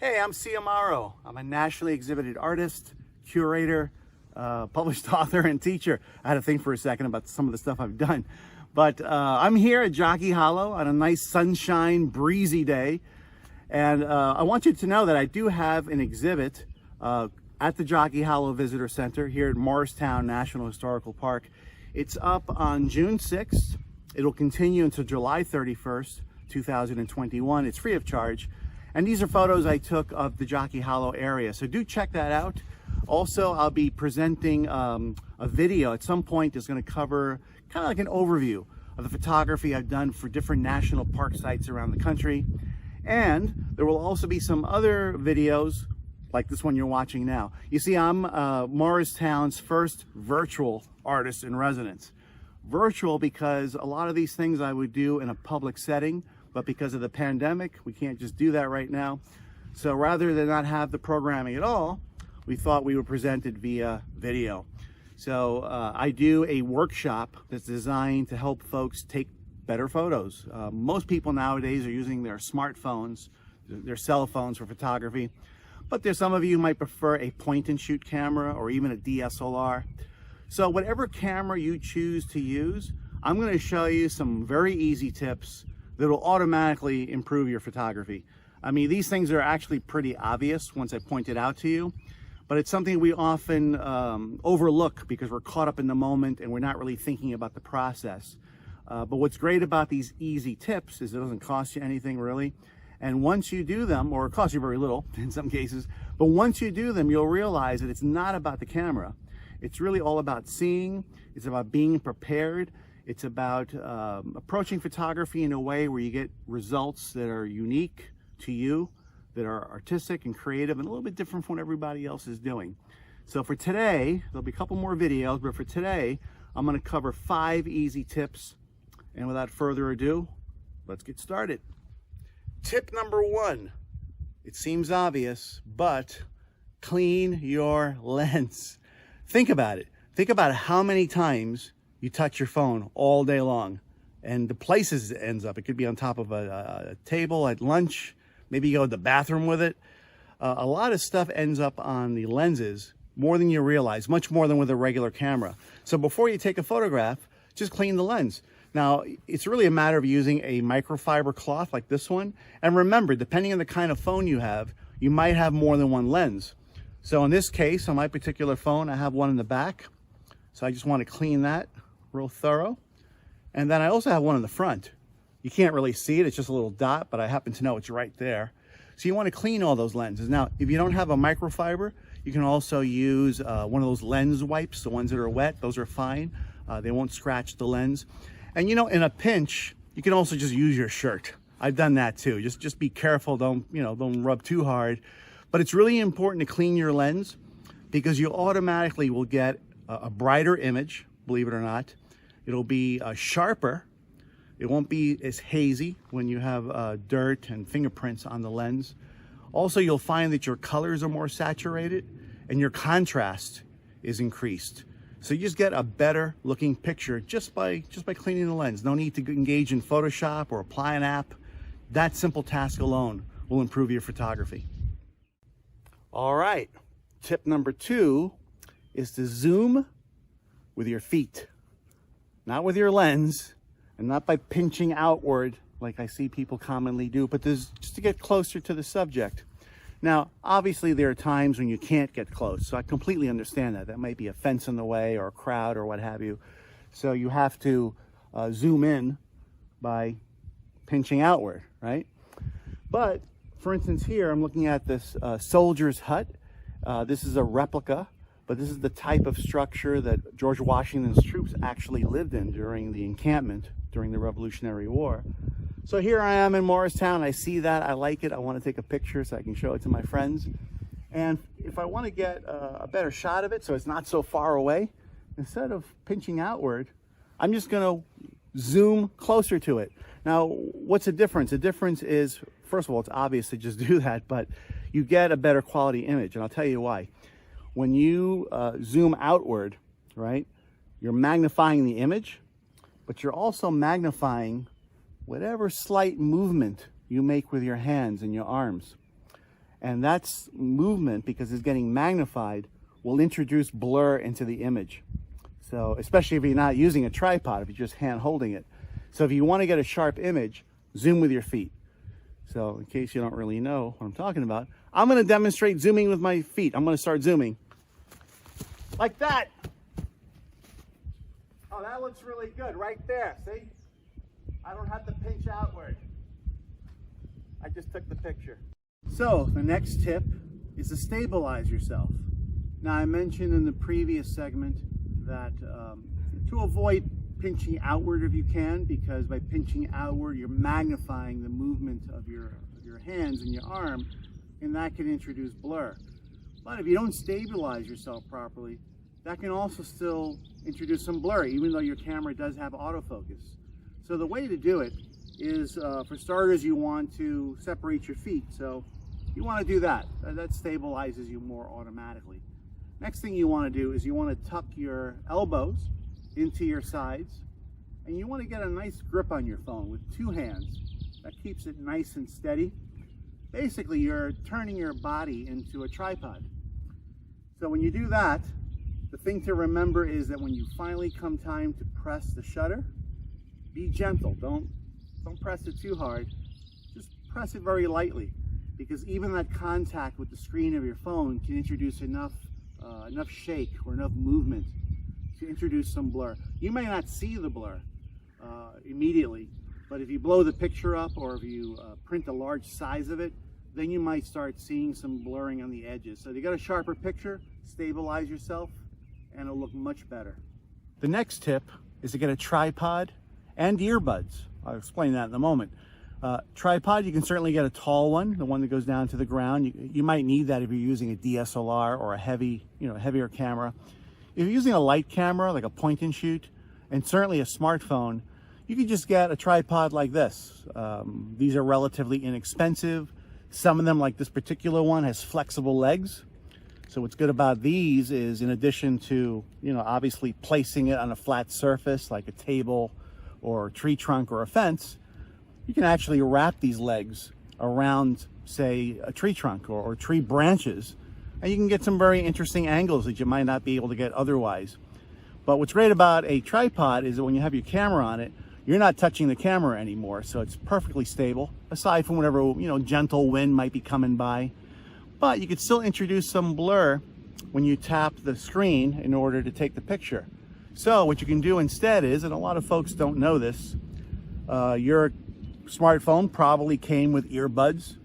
Hey, I'm Xiomaro. I'm a nationally exhibited artist, curator, published author, and teacher. I had to think for a second about some of the stuff I've done. But I'm here at Jockey Hollow on a nice sunshine, breezy day. And I want you to know that I do have an exhibit at the Jockey Hollow Visitor Center here at Morristown National Historical Park. It's up on June 6th. It'll continue until July 31st, 2021. It's free of charge. And these are photos I took of the Jockey Hollow area. So do check that out. Also, I'll be presenting a video at some point that's going to cover kind of like an overview of the photography I've done for different national park sites around the country. And there will also be some other videos like this one you're watching now. You see, I'm Morristown's first virtual artist in residence. Virtual because a lot of these things I would do in a public setting, but because of the pandemic, we can't just do that right now. So rather than not have the programming at all, we thought we would present it via video. So I do a workshop that's designed to help folks take better photos. Most people nowadays are using their smartphones, their cell phones for photography, but there's some of you who might prefer a point and shoot camera or even a DSLR. So whatever camera you choose to use, I'm going to show you some very easy tips that will automatically improve your photography. I mean, these things are actually pretty obvious once I point it out to you, but it's something we often overlook because we're caught up in the moment and we're not really thinking about the process. But what's great about these easy tips is it doesn't cost you anything really. And once you do them, or it costs you very little in some cases, but once you do them, you'll realize that it's not about the camera. It's really all about seeing, it's about being prepared. It's about approaching photography in a way where you get results that are unique to you, that are artistic and creative and a little bit different from what everybody else is doing. So for today, there'll be a couple more videos, but for today, I'm going to cover 5 easy tips. And without further ado, let's get started. Tip number 1. It seems obvious, but clean your lens. Think about it. Think about how many times you touch your phone all day long and the places it ends up. It could be on top of a table at lunch. Maybe you go to the bathroom with it. A lot of stuff ends up on the lenses more than you realize, much more than with a regular camera. So before you take a photograph, just clean the lens. Now, it's really a matter of using a microfiber cloth like this one. And remember, depending on the kind of phone you have, you might have more than one lens. So in this case, on my particular phone, I have one in the back. So I just want to clean that real thorough. And then I also have one in the front. You can't really see it, it's just a little dot, but I happen to know it's right there. So you want to clean all those lenses. Now, if you don't have a microfiber, you can also use one of those lens wipes, the ones that are wet. Those are fine. They won't scratch the lens. And you know, in a pinch, you can also just use your shirt. I've done that too. Just be careful, don't rub too hard. But it's really important to clean your lens because you automatically will get a brighter image, believe it or not. It'll be sharper. It won't be as hazy when you have dirt and fingerprints on the lens. Also, you'll find that your colors are more saturated and your contrast is increased. So you just get a better looking picture just by cleaning the lens. No need to engage in Photoshop or apply an app. That simple task alone will improve your photography. All right, tip number 2 is to zoom with your feet, not with your lens and not by pinching outward like I see people commonly do, but just to get closer to the subject. Now, obviously there are times when you can't get close, so I completely understand that. That might be a fence in the way or a crowd or what have you. So you have to zoom in by pinching outward, right? But for instance here, I'm looking at this soldier's hut. This is a replica, but this is the type of structure that George Washington's troops actually lived in during the encampment during the Revolutionary War. So here I am in Morristown. I see that, I like it. I want to take a picture so I can show it to my friends. And if I want to get a better shot of it so it's not so far away, instead of pinching outward, I'm just going to zoom closer to it. Now, what's the difference? The difference is, first of all, it's obvious to just do that, but you get a better quality image, and I'll tell you why. When you zoom outward, right, you're magnifying the image, but you're also magnifying whatever slight movement you make with your hands and your arms. And that's movement, because it's getting magnified, will introduce blur into the image. So especially if you're not using a tripod, if you're just hand holding it. So if you want to get a sharp image, zoom with your feet. So in case you don't really know what I'm talking about, I'm going to demonstrate zooming with my feet. I'm going to start zooming like that. Oh, that looks really good right there. See? I don't have to pinch outward. I just took the picture. So the next tip is to stabilize yourself. Now, I mentioned in the previous segment that to avoid pinching outward if you can, because by pinching outward you're magnifying the movement of your hands and your arm, and that can introduce blur. But if you don't stabilize yourself properly, that can also still introduce some blur, even though your camera does have autofocus. So the way to do it is, for starters, you want to separate your feet. So you want to do that. That stabilizes you more automatically. Next thing you want to do is you want to tuck your elbows into your sides, and you want to get a nice grip on your phone with two hands. That keeps it nice and steady. Basically, you're turning your body into a tripod. So when you do that, the thing to remember is that when you finally come time to press the shutter, be gentle. Don't press it too hard. Just press it very lightly, because even that contact with the screen of your phone can introduce enough shake or enough movement to introduce some blur. You may not see the blur immediately, but if you blow the picture up, or if you print a large size of it, then you might start seeing some blurring on the edges. So if you got a sharper picture, stabilize yourself, and it'll look much better. The next tip is to get a tripod and earbuds. I'll explain that in a moment. Tripod, you can certainly get a tall one, the one that goes down to the ground. You might need that if you're using a DSLR or a heavier camera. If you're using a light camera, like a point and shoot, and certainly a smartphone, you can just get a tripod like this. These are relatively inexpensive. Some of them, like this particular one, has flexible legs. So what's good about these is, in addition to, obviously placing it on a flat surface like a table or a tree trunk or a fence, you can actually wrap these legs around, say, a tree trunk or tree branches, and you can get some very interesting angles that you might not be able to get otherwise. But what's great about a tripod is that when you have your camera on it, you're not touching the camera anymore, so it's perfectly stable, aside from whatever, gentle wind might be coming by. But you could still introduce some blur when you tap the screen in order to take the picture. So what you can do instead is, and a lot of folks don't know this, your smartphone probably came with earbuds,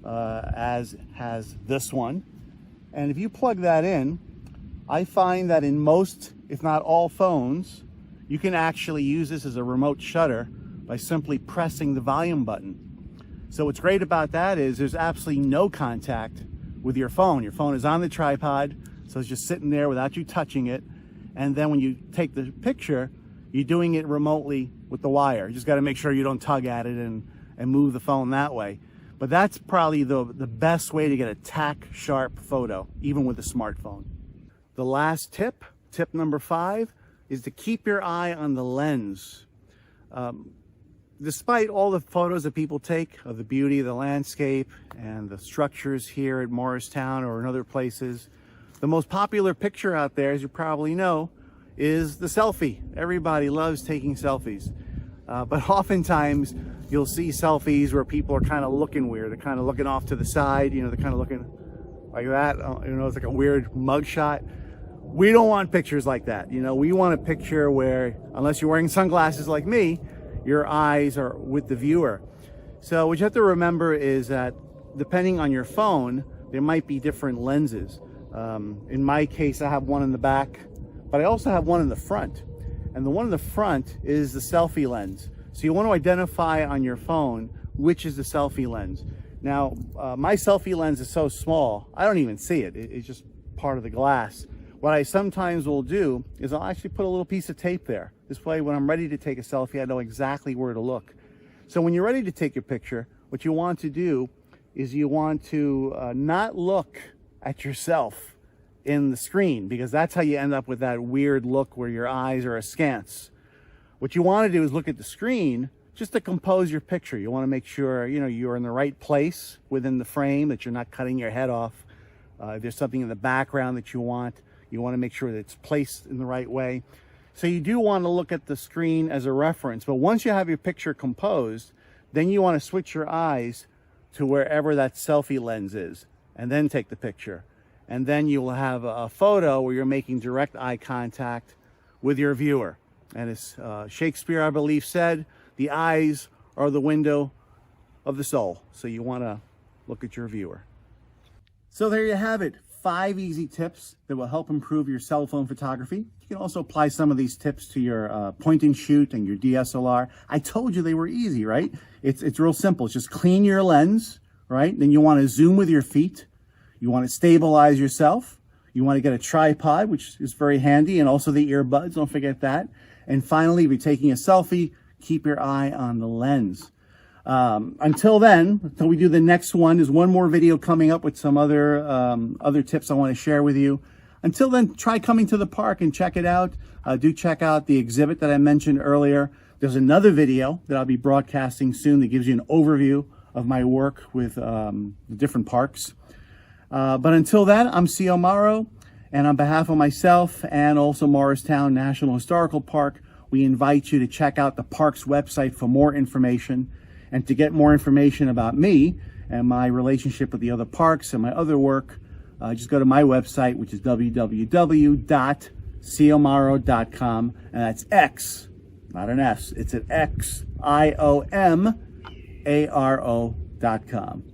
as has this one. And if you plug that in, I find that in most, if not all phones, you can actually use this as a remote shutter by simply pressing the volume button. So what's great about that is there's absolutely no contact with your phone. Your phone is on the tripod, so it's just sitting there without you touching it. And then when you take the picture, you're doing it remotely with the wire. You just got to make sure you don't tug at it and move the phone that way. But that's probably the best way to get a tack sharp photo, even with a smartphone. The last tip, tip number 5, is to keep your eye on the lens. Despite all the photos that people take of the beauty of the landscape and the structures here at Morristown or in other places, the most popular picture out there, as you probably know, is the selfie. Everybody loves taking selfies. But oftentimes you'll see selfies where people are kind of looking weird. They're kind of looking off to the side, they're kind of looking like that. It's like a weird mug shot. We don't want pictures like that. We want a picture where, unless you're wearing sunglasses like me, your eyes are with the viewer. So what you have to remember is that depending on your phone, there might be different lenses. In my case, I have one in the back, but I also have one in the front. And the one in the front is the selfie lens. So you want to identify on your phone which is the selfie lens. Now, my selfie lens is so small, I don't even see it. It's just part of the glass. What I sometimes will do is I'll actually put a little piece of tape there. This way, when I'm ready to take a selfie, I know exactly where to look. So when you're ready to take your picture, what you want to do is you want to not look at yourself in the screen, because that's how you end up with that weird look where your eyes are askance. What you want to do is look at the screen just to compose your picture. You want to make sure, you know, you're in the right place within the frame, that you're not cutting your head off. If there's something in the background that you want to make sure that it's placed in the right way. So you do want to look at the screen as a reference, but once you have your picture composed, then you want to switch your eyes to wherever that selfie lens is, and then take the picture. And then you will have a photo where you're making direct eye contact with your viewer. And as Shakespeare, I believe, said, the eyes are the window of the soul. So you want to look at your viewer. So there you have it. 5 easy tips that will help improve your cell phone photography. You can also apply some of these tips to your point and shoot and your DSLR. I told you they were easy, right? It's real simple. It's just clean your lens, right? Then you want to zoom with your feet. You want to stabilize yourself. You want to get a tripod, which is very handy, and also the earbuds. Don't forget that. And finally, if you're taking a selfie, keep your eye on the lens. Until we do the next one, there's one more video coming up with some other tips I want to share with you. Until then, try coming to the park and check it out. Do check out the exhibit that I mentioned earlier. There's another video that I'll be broadcasting soon that gives you an overview of my work with the different parks. But until then, I'm Xiomaro, and on behalf of myself and also Morristown National Historical Park, we invite you to check out the park's website for more information. And to get more information about me and my relationship with the other parks and my other work, just go to my website, which is www.xiomaro.com, and that's X, not an S, it's an Xiomaro.com.